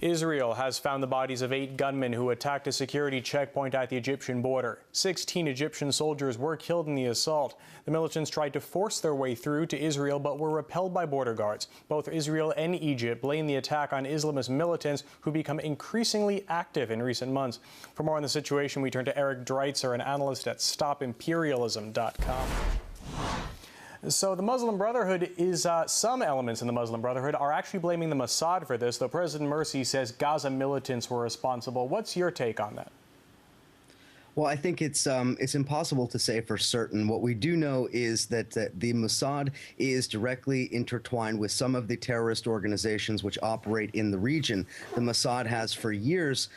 Israel has found the bodies of 8 gunmen who attacked a security checkpoint at the Egyptian border. 16 Egyptian soldiers were killed in the assault. The militants tried to force their way through to Israel but were repelled by border guards. Both Israel and Egypt blame the attack on Islamist militants who become increasingly active in recent months. For more on the situation, we turn to Eric Dreitzer, an analyst at StopImperialism.com. So the Muslim Brotherhood some elements in the Muslim Brotherhood are actually blaming the Mossad for this, though President Morsi says Gaza militants were responsible. What's your take on that? Well, I think it's impossible to say for certain. What we do know is that the Mossad is directly intertwined with some of the terrorist organizations which operate in the region. The Mossad has for years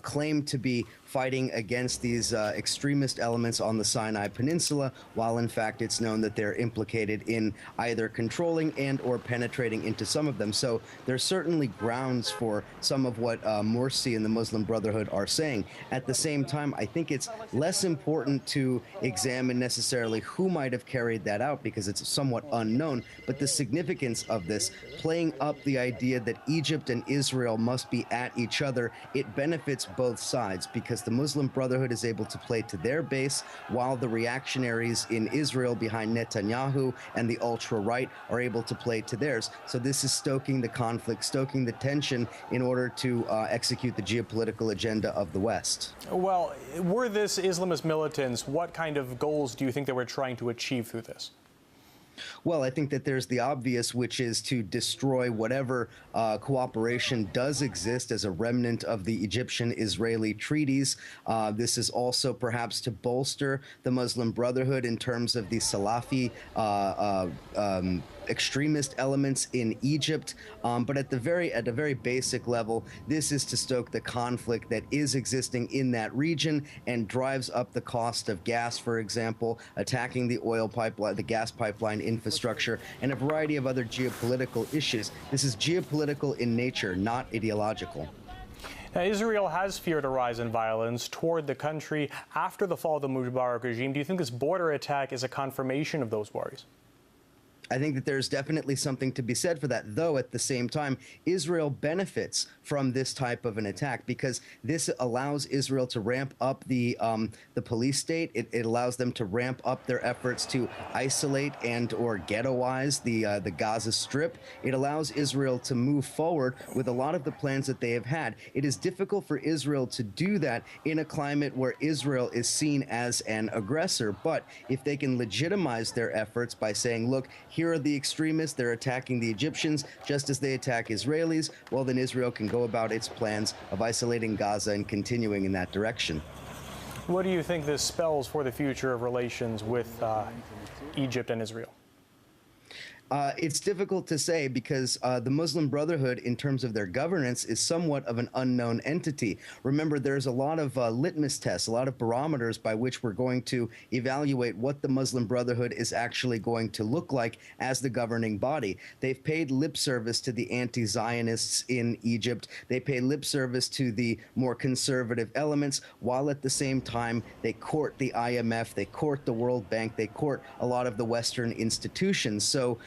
claimed to be fighting against these extremist elements on the Sinai Peninsula, while in fact it's known that they're implicated in either controlling and or penetrating into some of them. So there's certainly grounds for some of what Morsi and the Muslim Brotherhood are saying. At the same time, I think it's less important to examine necessarily who might have carried that out because it's somewhat unknown, but the significance of this, playing up the idea that Egypt and Israel must be at each other, it benefits both sides because the Muslim Brotherhood is able to play to their base while the reactionaries in Israel behind Netanyahu and the ultra-right are able to play to theirs. So this is stoking the conflict, stoking the tension in order to execute the geopolitical agenda of the West. Well, were this Islamist militants, what kind of goals do you think they were trying to achieve through this? Well, I think that there's the obvious, which is to destroy whatever cooperation does exist as a remnant of the Egyptian-Israeli treaties. This is also perhaps to bolster the Muslim Brotherhood in terms of the Salafi extremist elements in Egypt, but at a very basic level, this is to stoke the conflict that is existing in that region and drives up the cost of gas, for example, attacking the oil pipeline, the gas pipeline infrastructure, and a variety of other geopolitical issues. This is geopolitical in nature, not ideological. Now, Israel has feared a rise in violence toward the country after the fall of the Mubarak regime. Do you think this border attack is a confirmation of those worries? I think that there's definitely something to be said for that, though at the same time, Israel benefits from this type of an attack because this allows Israel to ramp up the police state. It allows them to ramp up their efforts to isolate and or ghettoize the Gaza Strip. It allows Israel to move forward with a lot of the plans that they have had. It is difficult for Israel to do that in a climate where Israel is seen as an aggressor. But if they can legitimize their efforts by saying, look, here are the extremists, they're attacking the Egyptians just as they attack Israelis, well, then Israel can go about its plans of isolating Gaza and continuing in that direction. What do you think this spells for the future of relations with Egypt and Israel? It's difficult to say because the Muslim Brotherhood, in terms of their governance, is somewhat of an unknown entity. Remember, there's a lot of litmus tests, a lot of barometers by which we're going to evaluate what the Muslim Brotherhood is actually going to look like as the governing body. They've paid lip service to the anti-Zionists in Egypt. They pay lip service to the more conservative elements, while at the same time they court the IMF, they court the World Bank, they court a lot of the Western institutions. So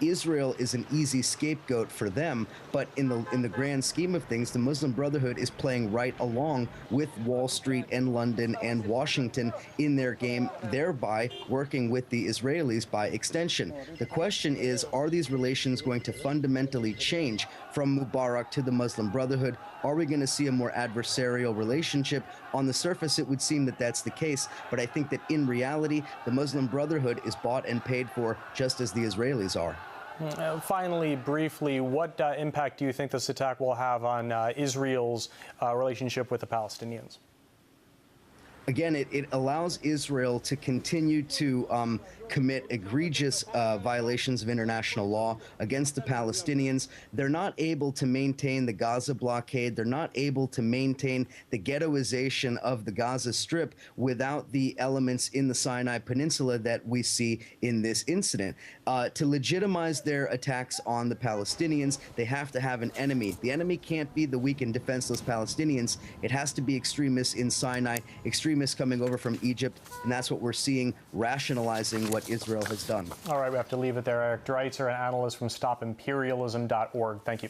Israel is an easy scapegoat for them, but in the grand scheme of things, the Muslim Brotherhood is playing right along with Wall Street and London and Washington in their game, thereby working with the Israelis by extension. The question is, are these relations going to fundamentally change from Mubarak to the Muslim Brotherhood? Are we going to see a more adversarial relationship? On the surface, it would seem that that's the case, but I think that in reality, the Muslim Brotherhood is bought and paid for just as the Israelis are. Finally, briefly, what impact do you think this attack will have on Israel's relationship with the Palestinians? Again, it allows Israel to continue to commit egregious violations of international law against the Palestinians. They're not able to maintain the Gaza blockade. They're not able to maintain the ghettoization of the Gaza Strip without the elements in the Sinai Peninsula that we see in this incident. To legitimize their attacks on the Palestinians, they have to have an enemy. The enemy can't be the weak and defenseless Palestinians. It has to be extremists in Sinai, extremists coming over from Egypt, and that's what we're seeing rationalizing what Israel has done. All right, we have to leave it there. Eric Dreitzer, an analyst from StopImperialism.org. Thank you.